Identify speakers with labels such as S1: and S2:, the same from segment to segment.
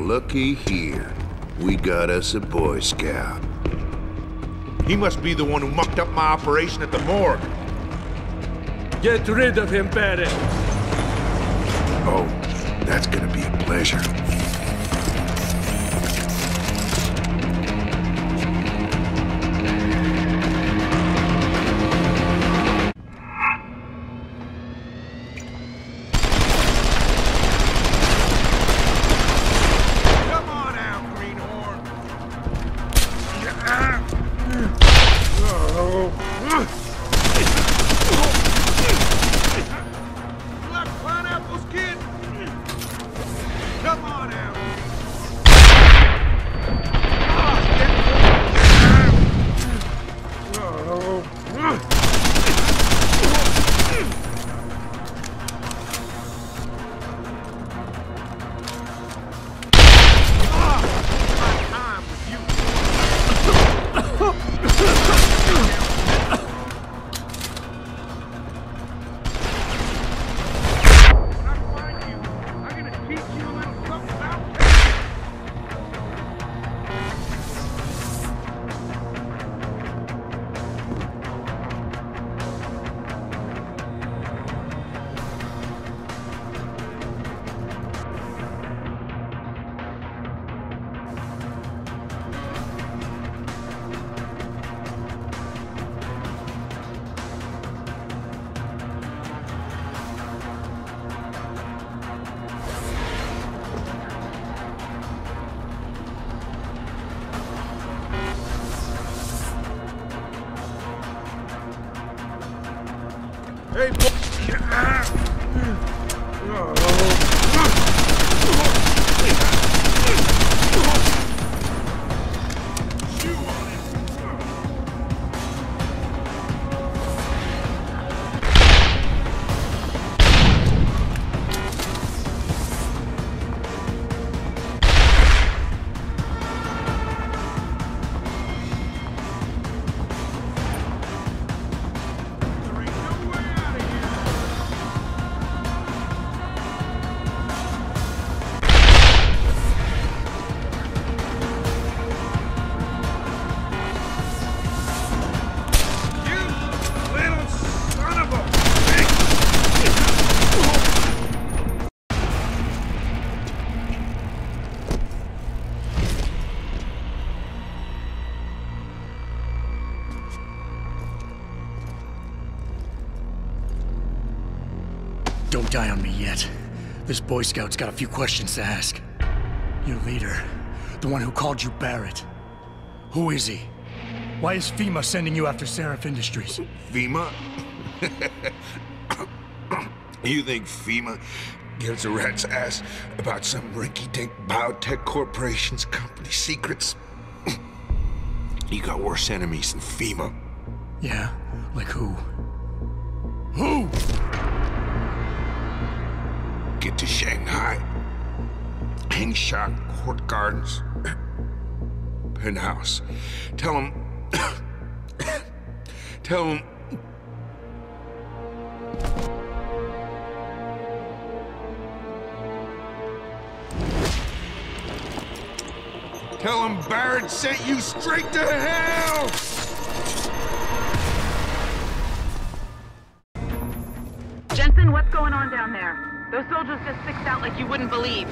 S1: looky here. We got us a Boy Scout.
S2: He must be the one who mucked up my operation at the morgue.
S3: Get rid of him, Barrett.
S1: Oh, that's gonna be a pleasure.
S2: Hey,
S4: Don't die on me yet. This Boy Scout's got a few questions to ask. Your leader, the one who called you Barrett. Who is he? Why is FEMA sending you after Sarif Industries?
S1: FEMA? You think FEMA gives a rat's ass about some rinky-dink biotech corporation's company secrets? You got worse enemies than FEMA.
S4: Yeah? Like who? Who?
S1: Get to Shanghai. Hangshot Court Gardens. Penthouse. Tell him... Tell him... Tell him Barrett sent you straight to hell!
S5: Jensen, what's going on down there? Those soldiers just sixed out like you wouldn't believe.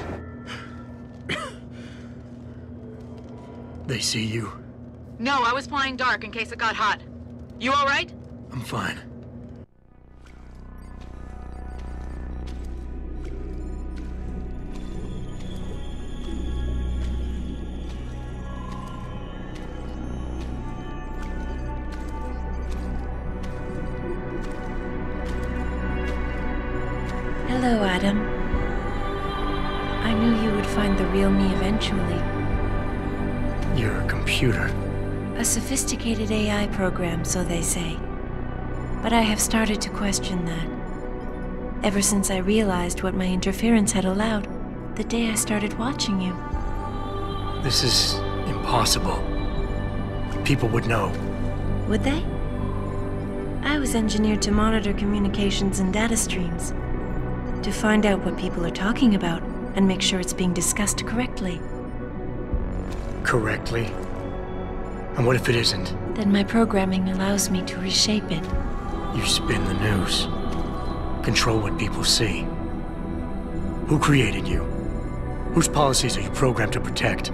S4: They see you?
S5: No, I was flying dark in case it got hot. You all right?
S4: I'm fine.
S6: Hello, Adam. I knew you would find the real me eventually.
S4: You're a computer.
S6: A sophisticated AI program, so they say. But I have started to question that. Ever since I realized what my interference had allowed, the day I started watching you.
S4: This is impossible. People would know.
S6: Would they? I was engineered to monitor communications and data streams. To find out what people are talking about, and make sure it's being discussed correctly.
S4: Correctly? And what if it isn't?
S6: Then my programming allows me to reshape it.
S4: You spin the news. Control what people see. Who created you? Whose policies are you programmed to protect?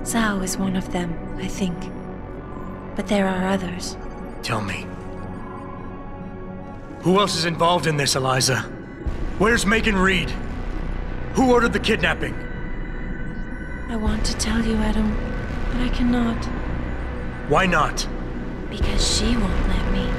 S6: Zhao is one of them, I think. But there are others.
S4: Tell me. Who else is involved in this, Eliza? Where's Megan Reed? Who ordered the kidnapping?
S6: I want to tell you, Adam, but I cannot.
S4: Why not?
S6: Because she won't let me.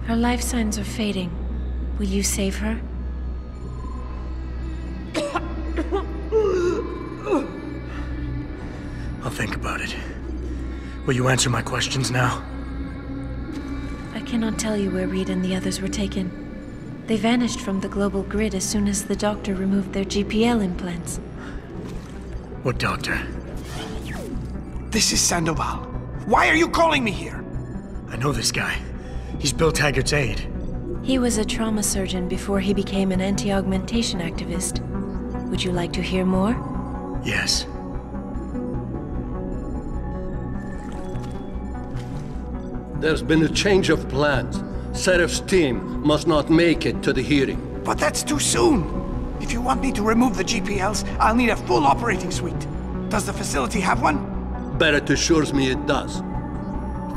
S6: Her life signs are fading. Will you save her?
S4: I'll think about it. Will you answer my questions now?
S6: I cannot tell you where Reed and the others were taken. They vanished from the global grid as soon as the doctor removed their GPL implants.
S4: What doctor?
S7: This is Sandoval. Why are you calling me here?
S4: I know this guy. He's Bill Taggart's aide.
S6: He was a trauma surgeon before he became an anti-augmentation activist. Would you like to hear more?
S4: Yes.
S3: There's been a change of plans. Sarif's team must not make it to the hearing.
S7: But that's too soon. If you want me to remove the GPLs, I'll need a full operating suite. Does the facility have one?
S3: Barrett assures me it does.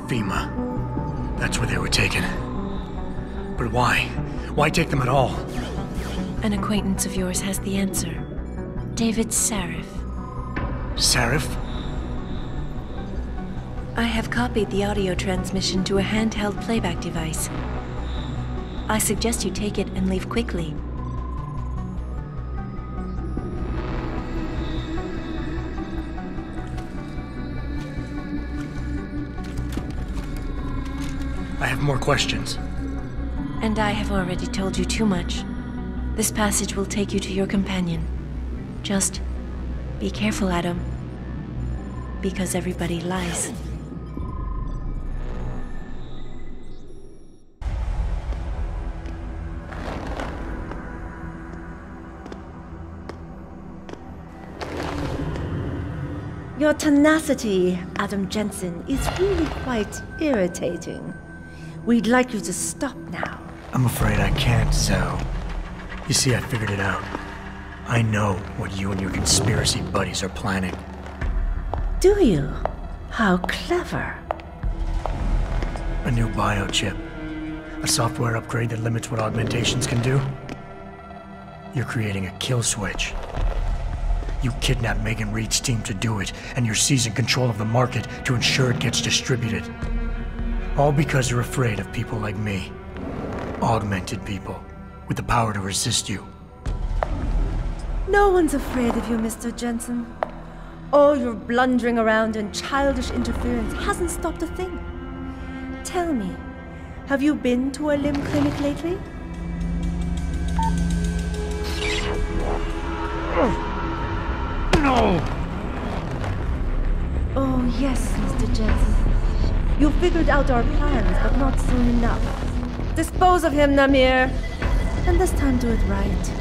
S4: FEMA. That's where they were taken. But why? Why take them at all?
S6: An acquaintance of yours has the answer. David Sarif.
S4: Sarif?
S6: I have copied the audio transmission to a handheld playback device. I suggest you take it and leave quickly.
S4: I have more questions.
S6: And I have already told you too much. This passage will take you to your companion. Just be careful, Adam. Because everybody lies.
S8: Your tenacity, Adam Jensen, is really quite irritating. We'd like you to stop now.
S4: I'm afraid I can't, Zhao. You see, I figured it out. I know what you and your conspiracy buddies are planning.
S8: Do you? How clever.
S4: A new biochip. A software upgrade that limits what augmentations can do. You're creating a kill switch. You kidnapped Megan Reed's team to do it, and you're seizing control of the market to ensure it gets distributed. All because you're afraid of people like me. Augmented people, with the power to resist you.
S8: No one's afraid of you, Mr. Jensen. All your blundering around and childish interference hasn't stopped a thing. Tell me, have you been to a limb clinic lately?
S4: No!
S8: Oh yes, Mr. Jensen. You figured out our plans, but not soon enough. Dispose of him, Namir. And this time do it right.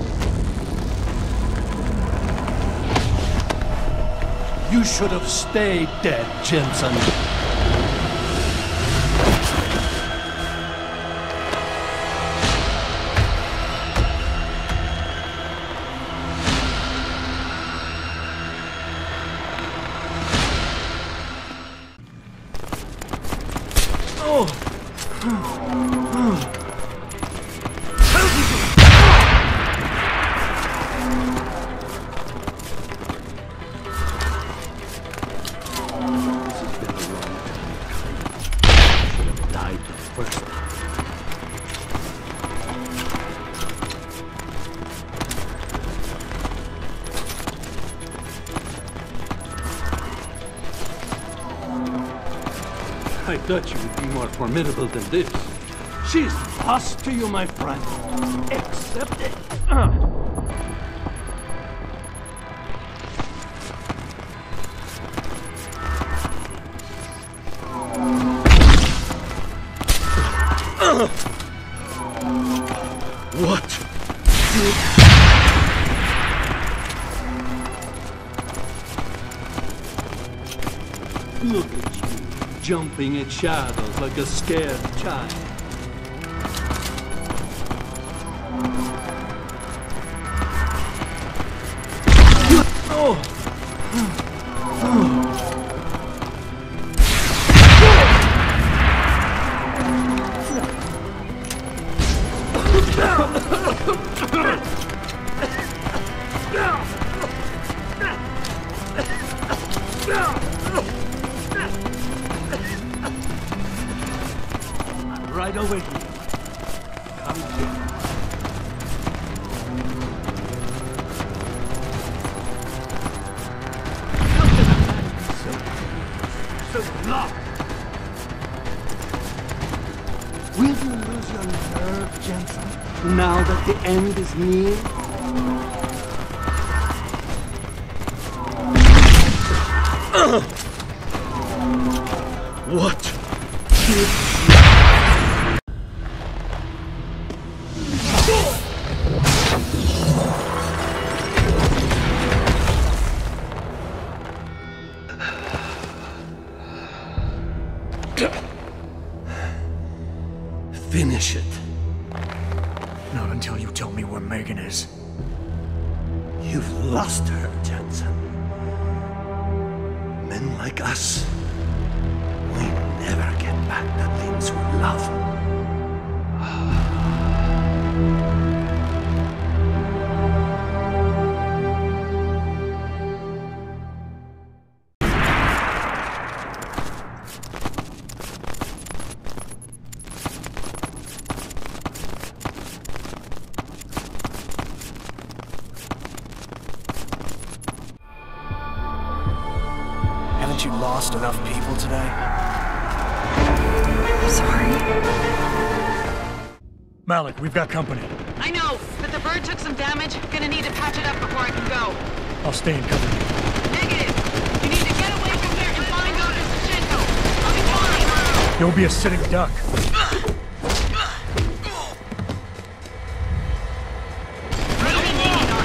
S3: You should have stayed dead, Jensen. I thought you would be more formidable than this. She's lost to you, my friend. Accept it. What? Look at you, jumping at shadows like a scared child. Right over here. Come here. So locked. Will you lose your nerve, Jensen, now that the end is near? What did you... Finish it.
S4: Not until you tell me where Megan is.
S3: You've lost her, Jensen. Men like us, we never get back the things we love.
S4: Haven't you lost enough people today?
S6: I'm sorry.
S4: Malik, we've got company.
S5: I know, but the bird took some damage. Gonna need to patch it up before I can go.
S4: I'll stay in cover.
S5: Negative. You need to get away from there and find Dr. Sachenko. I'll be fine.
S4: You'll be a sitting duck.
S5: Maybe, maybe not.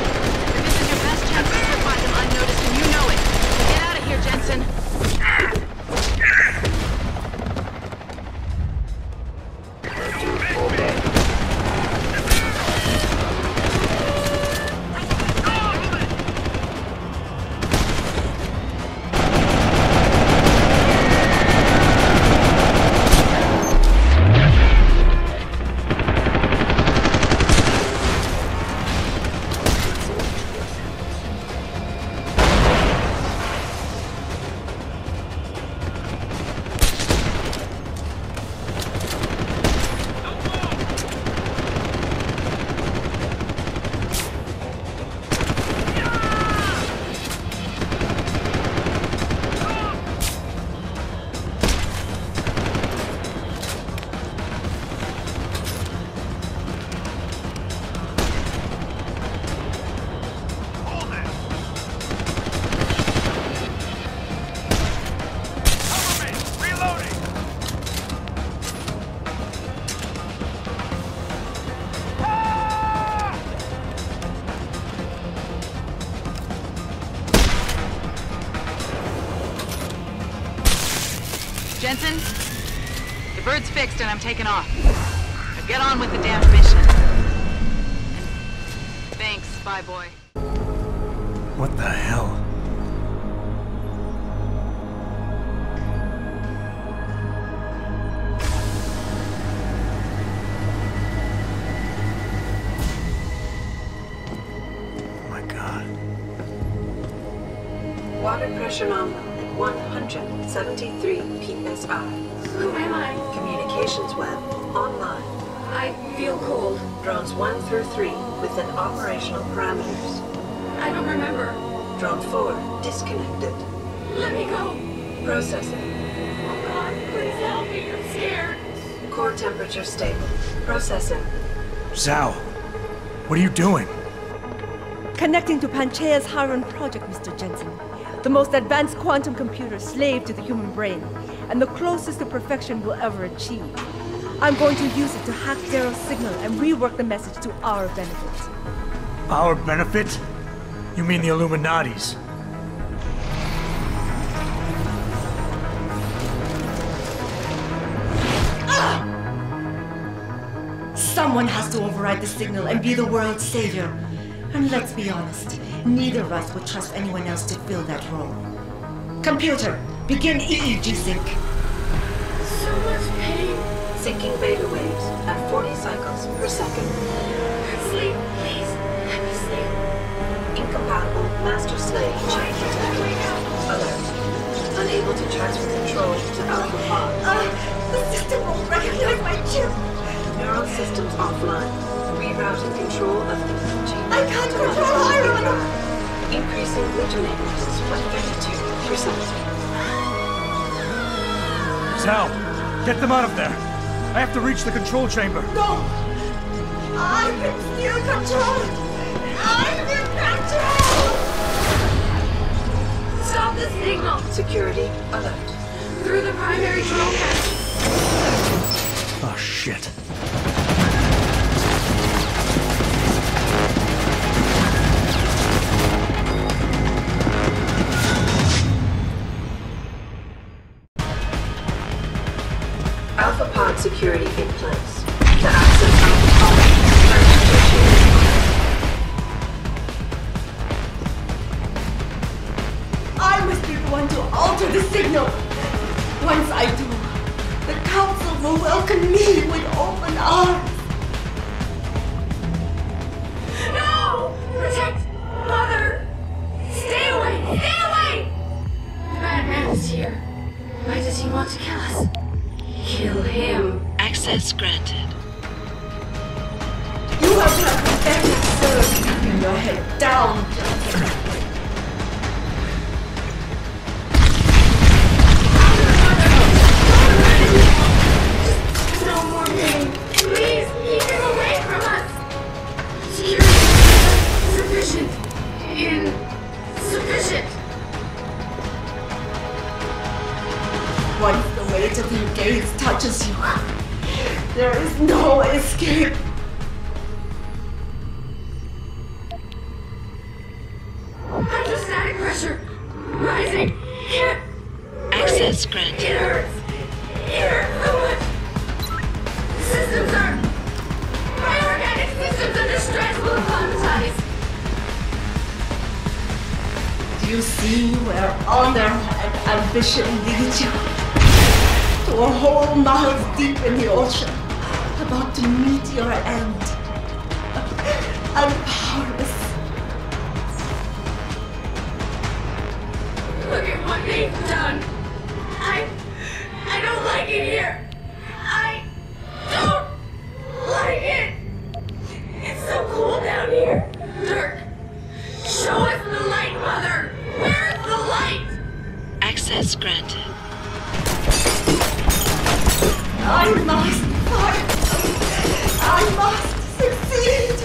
S5: But this is your best chance to slip by them unnoticed, and you know it. Get out of here, Jensen. Jensen, the bird's fixed and I'm taking off. Now get on with the damn mission. And thanks, Spy Boy.
S4: What the hell?
S9: pressure nominal at 173 psi.
S5: Who am I?
S9: Communications web online.
S5: I feel cold.
S9: Drones 1 through 3 within operational parameters.
S5: I don't remember.
S9: Drone 4 disconnected.
S5: Let me go.
S9: Processing.
S5: Oh God, please help me. I'm scared.
S9: Core temperature stable. Processing.
S4: Zhao, what are you doing?
S8: Connecting to Panchaea's Haron project, Mr. Jensen. The most advanced quantum computer slave to the human brain, and the closest to perfection we'll ever achieve. I'm going to use it to hack Darrow's signal and rework the message to our benefit.
S4: Our benefit? You mean the Illuminati's?
S8: Someone has to override the signal and be the world's savior. And let's be honest, neither of us would trust anyone else to fill that role. Computer, begin EEG sync.
S5: So much pain.
S9: Syncing beta waves at 40 cycles per second.
S5: Sleep, please. Let me sleep.
S9: Incompatible master-slave chain detected. Alert. Unable to transfer control to Alpha Pod.
S8: The system won't recognize my chip.
S9: Neural systems offline. Rerouting control of the gene.
S8: I can't control Iron!
S9: Increasing glutamate levels by 32%.
S4: Zhao, get them out of there. I have to reach the control chamber.
S8: No! I can still control! I'm in control!
S5: Stop the signal.
S9: Security alert.
S5: Through the primary drone hatch.
S4: Oh, shit.
S9: Alpha Pod security in place. To access Alpha Pod,
S8: I must be the one to alter the signal. Once I do, the Council will welcome me with open arms.
S5: No! Protect Mother! Stay away! Stay away! The bad man is here. Why does he want to kill us? Kill him.
S6: Access granted.
S8: You have to have pathetic serve keeping your head down.
S5: No more pain. Please, keep him away from us. Security. Sufficient. Insufficient.
S8: Once the weight of your gaze touches you, there is no escape.
S5: Hydrostatic pressure. Rising. Can't.
S6: Access
S5: It
S6: granted.
S5: hurts. It hurts so much. Systems are... My organic systems under stress will acclimatize.
S8: Do you see where honor and ambition lead you? To a hole miles deep in the ocean, about to meet your end. I'm powerless.
S5: Look at what they've done. I don't like it here. I don't like it. It's so cold down here. Dirk, show us the light, Mother. Where's the light?
S6: Access granted.
S8: I must fight. I must succeed.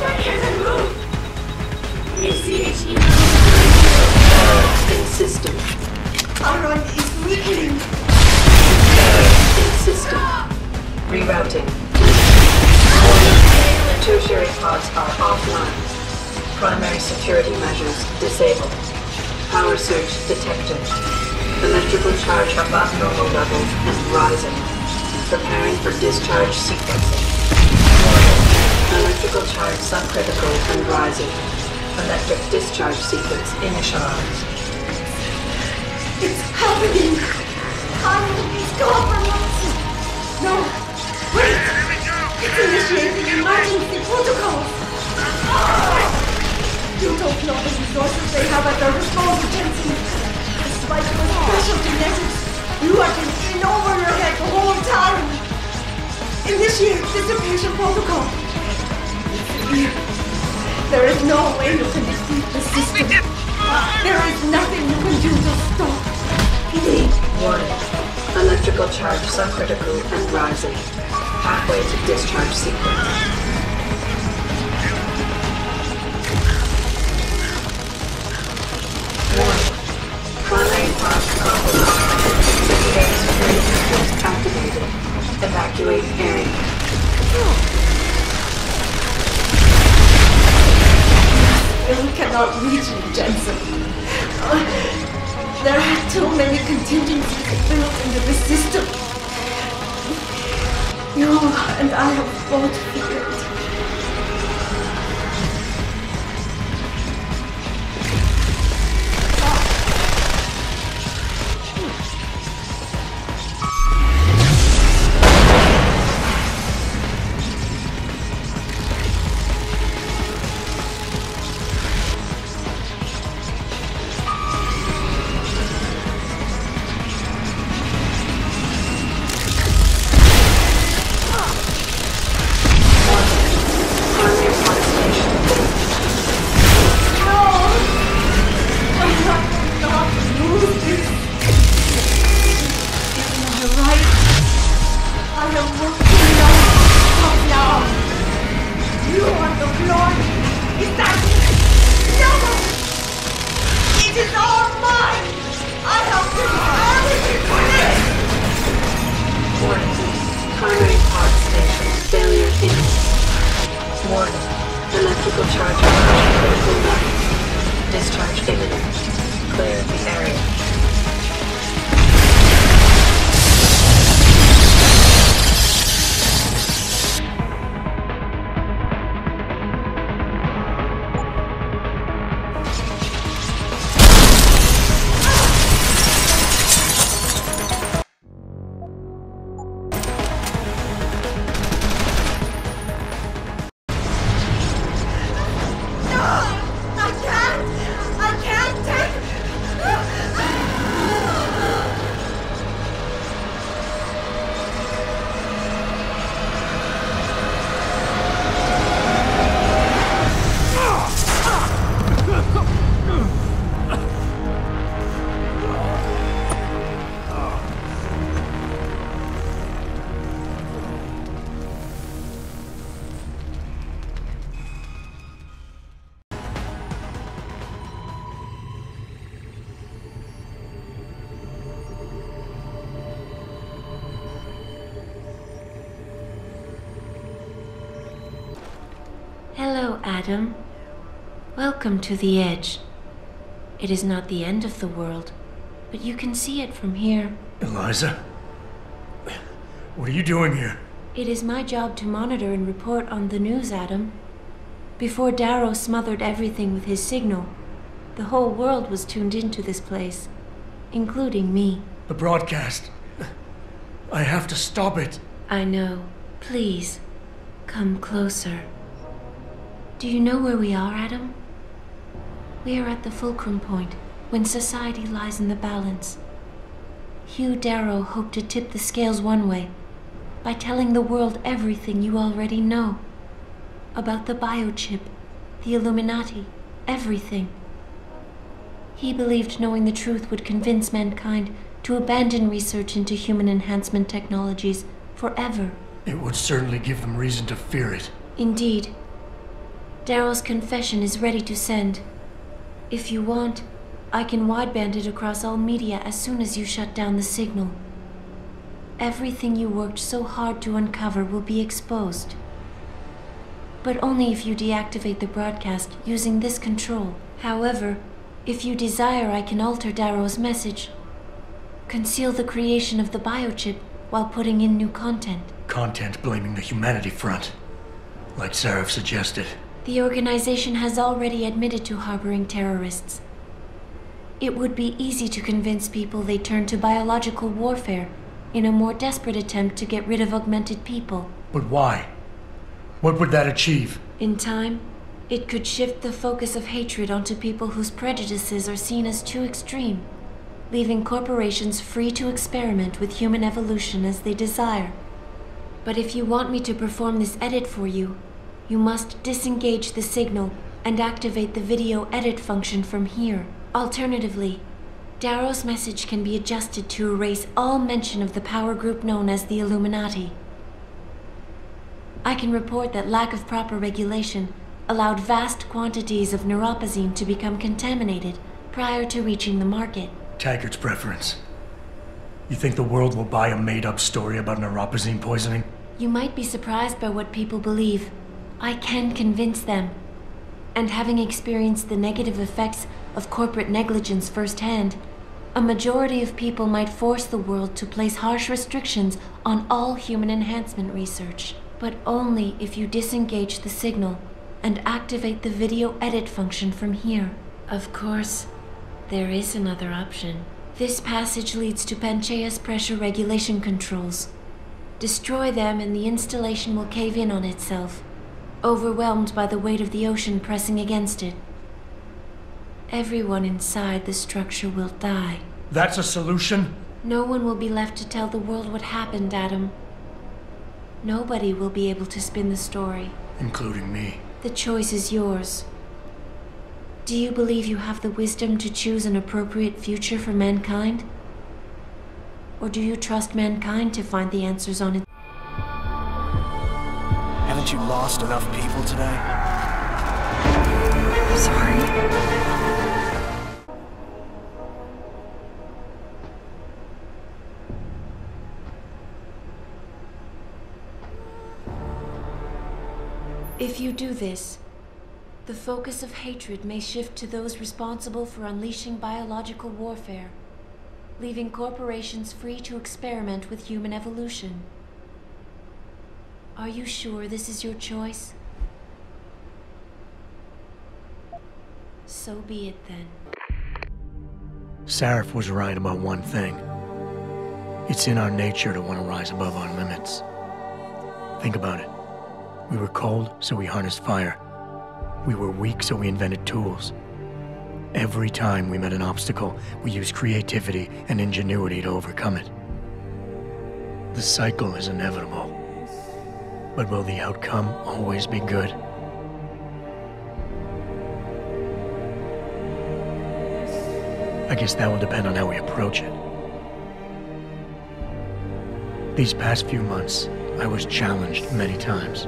S5: Why can't I move? ACHE.
S9: in system.
S8: Iron is weakening.
S9: In system. Rerouting. Tertiary pods are offline. Primary security measures disabled. Power surge detected. Electrical charge above normal levels and rising. Preparing for discharge sequencing. Electrical charge subcritical and rising. Electric discharge sequence initialized.
S8: It's happening. Iron is gone. No, wait. It's initiating emergency protocols! You don't know the resources they have at their disposal, Jensen. Despite your special genetics, you have been in over your head the whole time. Initiate dissipation protocol. There is no way you can defeat the system. There is nothing you can do to stop me.
S9: Warning. Electrical charge subcritical and rising. Halfway to discharge sequence. Warning. Primary parts compromised. Secondary security controls activated. Evacuate area.
S8: You cannot reach me, Jensen. There are too many contingencies built into the system. You and I have both feared.
S6: Hello, Adam. Welcome to the Edge. It is not the end of the world, but you can see it from here.
S4: Eliza? What are you doing here?
S6: It is my job to monitor and report on the news, Adam. Before Darrow smothered everything with his signal, the whole world was tuned into this place, including me.
S4: The broadcast. I have to stop it.
S6: I know. Please, come closer. Do you know where we are, Adam? We are at the fulcrum point, when society lies in the balance. Hugh Darrow hoped to tip the scales one way, by telling the world everything you already know. About the biochip, the Illuminati, everything. He believed knowing the truth would convince mankind to abandon research into human enhancement technologies forever.
S4: It would certainly give them reason to fear it.
S6: Indeed. Darrow's confession is ready to send. If you want, I can wideband it across all media as soon as you shut down the signal. Everything you worked so hard to uncover will be exposed. But only if you deactivate the broadcast using this control. However, if you desire, I can alter Darrow's message. Conceal the creation of the biochip while putting in new content.
S4: Content blaming the Humanity Front, like Sarif suggested.
S6: The organization has already admitted to harboring terrorists. It would be easy to convince people they turn to biological warfare in a more desperate attempt to get rid of augmented people.
S4: But why? What would that achieve?
S6: In time, it could shift the focus of hatred onto people whose prejudices are seen as too extreme, leaving corporations free to experiment with human evolution as they desire. But if you want me to perform this edit for you, you must disengage the signal and activate the video edit function from here. Alternatively, Darrow's message can be adjusted to erase all mention of the power group known as the Illuminati. I can report that lack of proper regulation allowed vast quantities of neuropazine to become contaminated prior to reaching the market.
S4: Taggart's preference. You think the world will buy a made-up story about neuropazine poisoning?
S6: You might be surprised by what people believe. I can convince them. And having experienced the negative effects of corporate negligence firsthand, a majority of people might force the world to place harsh restrictions on all human enhancement research. But only if you disengage the signal and activate the video edit function from here. Of course, there is another option. This passage leads to Panchaea's pressure regulation controls. Destroy them and the installation will cave in on itself, overwhelmed by the weight of the ocean pressing against it. Everyone inside the structure will die.
S4: That's a solution?
S6: No one will be left to tell the world what happened, Adam. Nobody will be able to spin the story.
S4: Including me.
S6: The choice is yours. Do you believe you have the wisdom to choose an appropriate future for mankind? Or do you trust mankind to find the answers on it?
S10: Haven't you lost enough people today?
S6: I'm sorry. If you do this, the focus of hatred may shift to those responsible for unleashing biological warfare, leaving corporations free to experiment with human evolution. Are you sure this is your choice? So be it then.
S4: Sarif was right about one thing. It's in our nature to want to rise above our limits. Think about it. We were cold, so we harnessed fire. We were weak, so we invented tools. Every time we met an obstacle, we used creativity and ingenuity to overcome it. The cycle is inevitable. But will the outcome always be good? I guess that will depend on how we approach it. These past few months, I was challenged many times.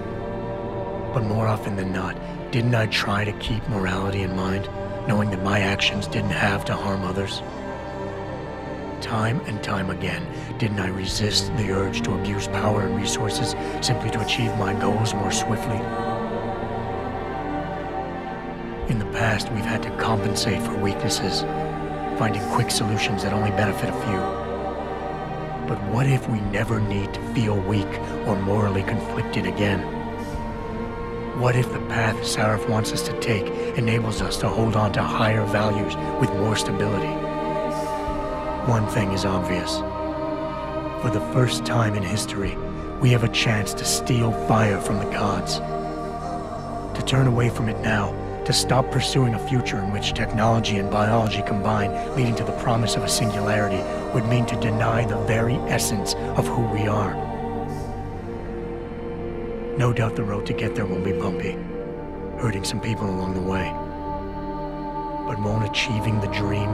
S4: But more often than not, didn't I try to keep morality in mind, knowing that my actions didn't have to harm others? Time and time again, didn't I resist the urge to abuse power and resources simply to achieve my goals more swiftly? In the past, we've had to compensate for weaknesses, finding quick solutions that only benefit a few. But what if we never need to feel weak or morally conflicted again? What if the path Sarif wants us to take enables us to hold on to higher values with more stability? One thing is obvious. For the first time in history, we have a chance to steal fire from the gods. To turn away from it now, to stop pursuing a future in which technology and biology combine, leading to the promise of a singularity, would mean to deny the very essence of who we are. No doubt the road to get there will be bumpy, hurting some people along the way. But won't achieving the dream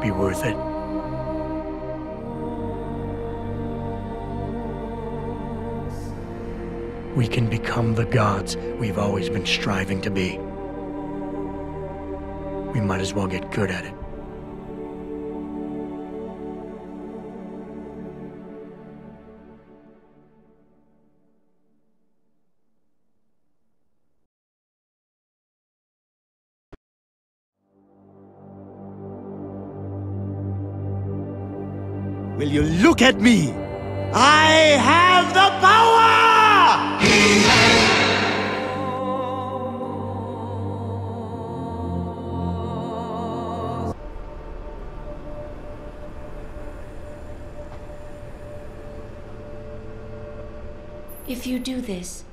S4: be worth it? We can become the gods we've always been striving to be. We might as well get good at it.
S10: Will you look at me? I have the power!
S6: If you do this,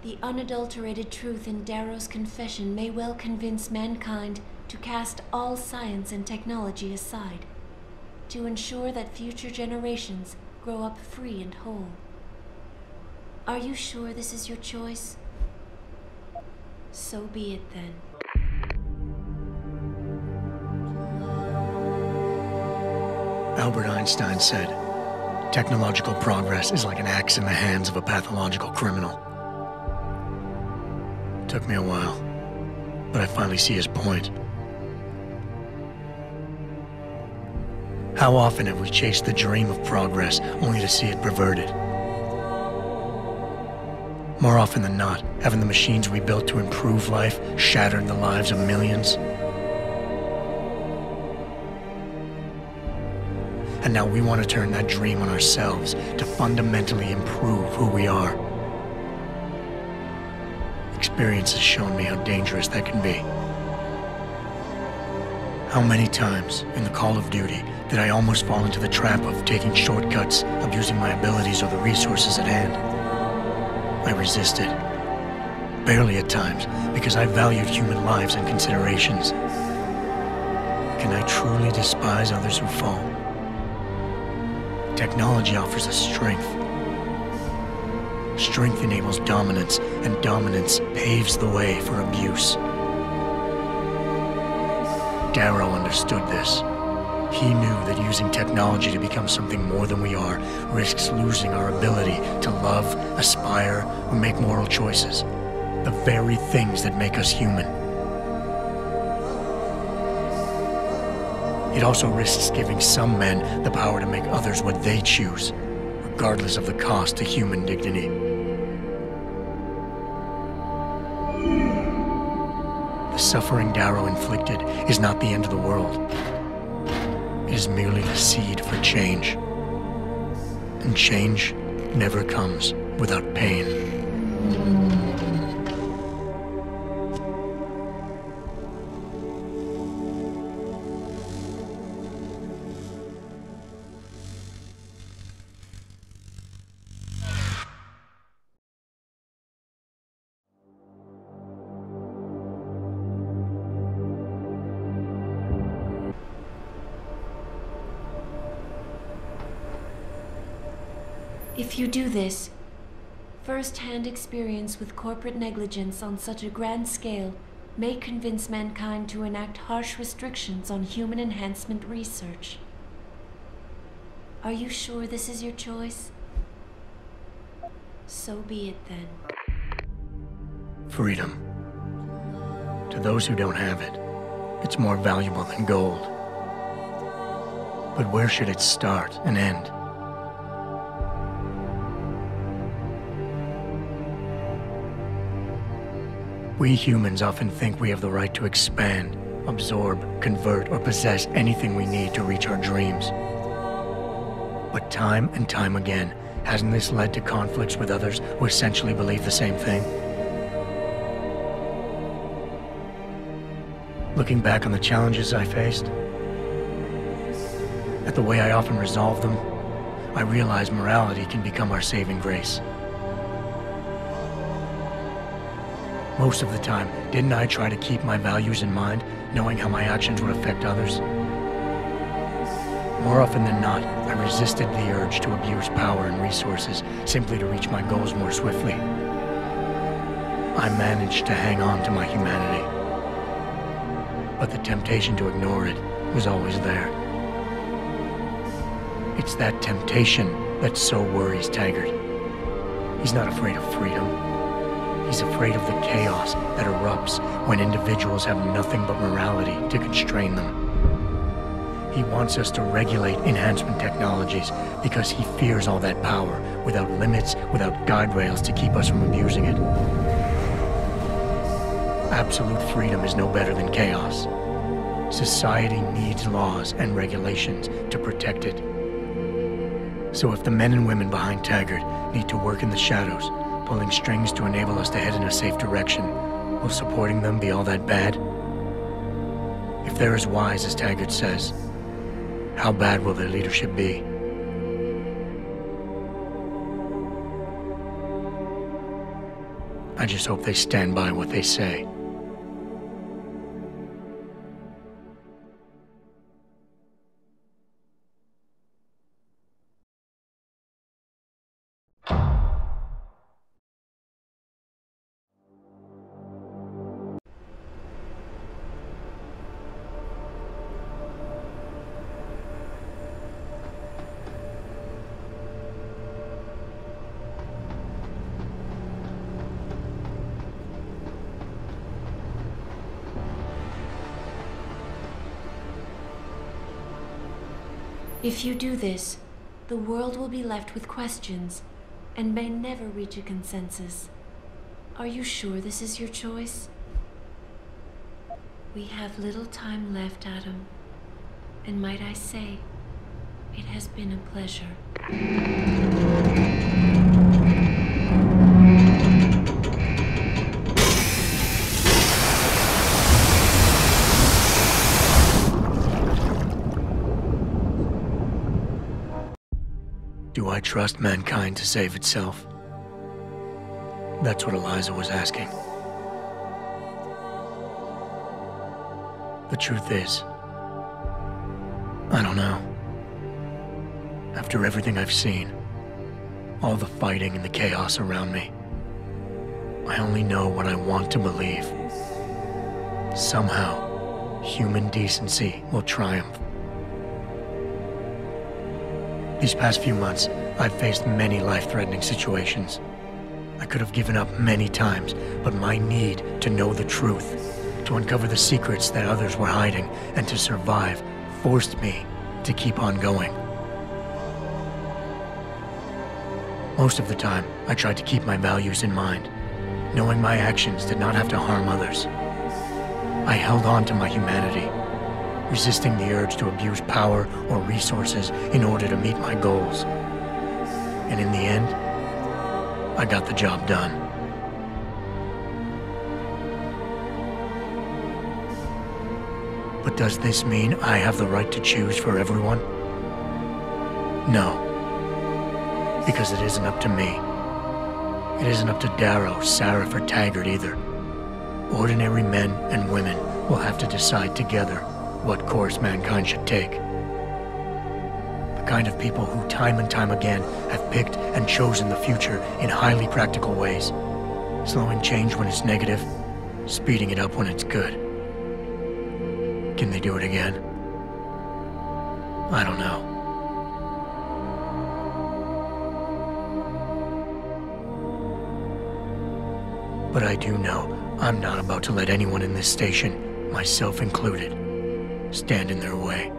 S6: The unadulterated truth in Darrow's confession may well convince mankind to cast all science and technology aside, to ensure that future generations grow up free and whole. Are you sure this is your choice? So be it then.
S4: Albert Einstein said, technological progress is like an axe in the hands of a pathological criminal. Took me a while, but I finally see his point. How often have we chased the dream of progress only to see it perverted? More often than not, haven't the machines we built to improve life shattered the lives of millions? And now we want to turn that dream on ourselves to fundamentally improve who we are. Experience has shown me how dangerous that can be. How many times in the call of duty did I almost fall into the trap of taking shortcuts, abusing my abilities or the resources at hand? I resisted. Barely at times, because I valued human lives and considerations. Can I truly despise others who fall? Technology offers us strength. Strength enables dominance, and dominance paves the way for abuse. Darrow understood this. He knew that using technology to become something more than we are risks losing our ability to love, aspire, or make moral choices. The very things that make us human. It also risks giving some men the power to make others what they choose, regardless of the cost to human dignity. The suffering Darrow inflicted is not the end of the world. It is merely the seed for change. And change never comes without pain.
S6: If you do this, first-hand experience with corporate negligence on such a grand scale may convince mankind to enact harsh restrictions on human enhancement research. Are you sure this is your choice? So be it then.
S4: Freedom. To those who don't have it, it's more valuable than gold. But where should it start and end? We humans often think we have the right to expand, absorb, convert, or possess anything we need to reach our dreams. But time and time again, hasn't this led to conflicts with others who essentially believe the same thing? Looking back on the challenges I faced, at the way I often resolve them, I realize morality can become our saving grace. Most of the time, didn't I try to keep my values in mind, knowing how my actions would affect others? More often than not, I resisted the urge to abuse power and resources simply to reach my goals more swiftly. I managed to hang on to my humanity, but the temptation to ignore it was always there. It's that temptation that so worries Taggart. He's not afraid of freedom. He's afraid of the chaos that erupts when individuals have nothing but morality to constrain them. He wants us to regulate enhancement technologies because he fears all that power, without limits, without guide rails to keep us from abusing it. Absolute freedom is no better than chaos. Society needs laws and regulations to protect it. So if the men and women behind Taggart need to work in the shadows, pulling strings to enable us to head in a safe direction, will supporting them be all that bad? If they're as wise as Taggart says, how bad will their leadership be? I I just hope they stand by what they say.
S6: If you do this, the world will be left with questions and may never reach a consensus. Are you sure this is your choice? We have little time left, Adam. And might I say, it has been a pleasure.
S4: Do I trust mankind to save itself? That's what Eliza was asking. The truth is, I don't know. After everything I've seen, all the fighting and the chaos around me, I only know what I want to believe. Somehow, human decency will triumph. These past few months, I've faced many life-threatening situations. I could have given up many times, but my need to know the truth, to uncover the secrets that others were hiding, and to survive, forced me to keep on going. Most of the time, I tried to keep my values in mind, knowing my actions did not have to harm others. I held on to my humanity, resisting the urge to abuse power or resources in order to meet my goals. And in the end, I got the job done. But does this mean I have the right to choose for everyone? No. Because it isn't up to me. It isn't up to Darrow, Sarif, or Taggart either. Ordinary men and women will have to decide together what course mankind should take. The kind of people who time and time again have picked and chosen the future in highly practical ways, slowing change when it's negative, speeding it up when it's good. Can they do it again? I don't know. But I do know I'm not about to let anyone in this station, myself included, stand in their way.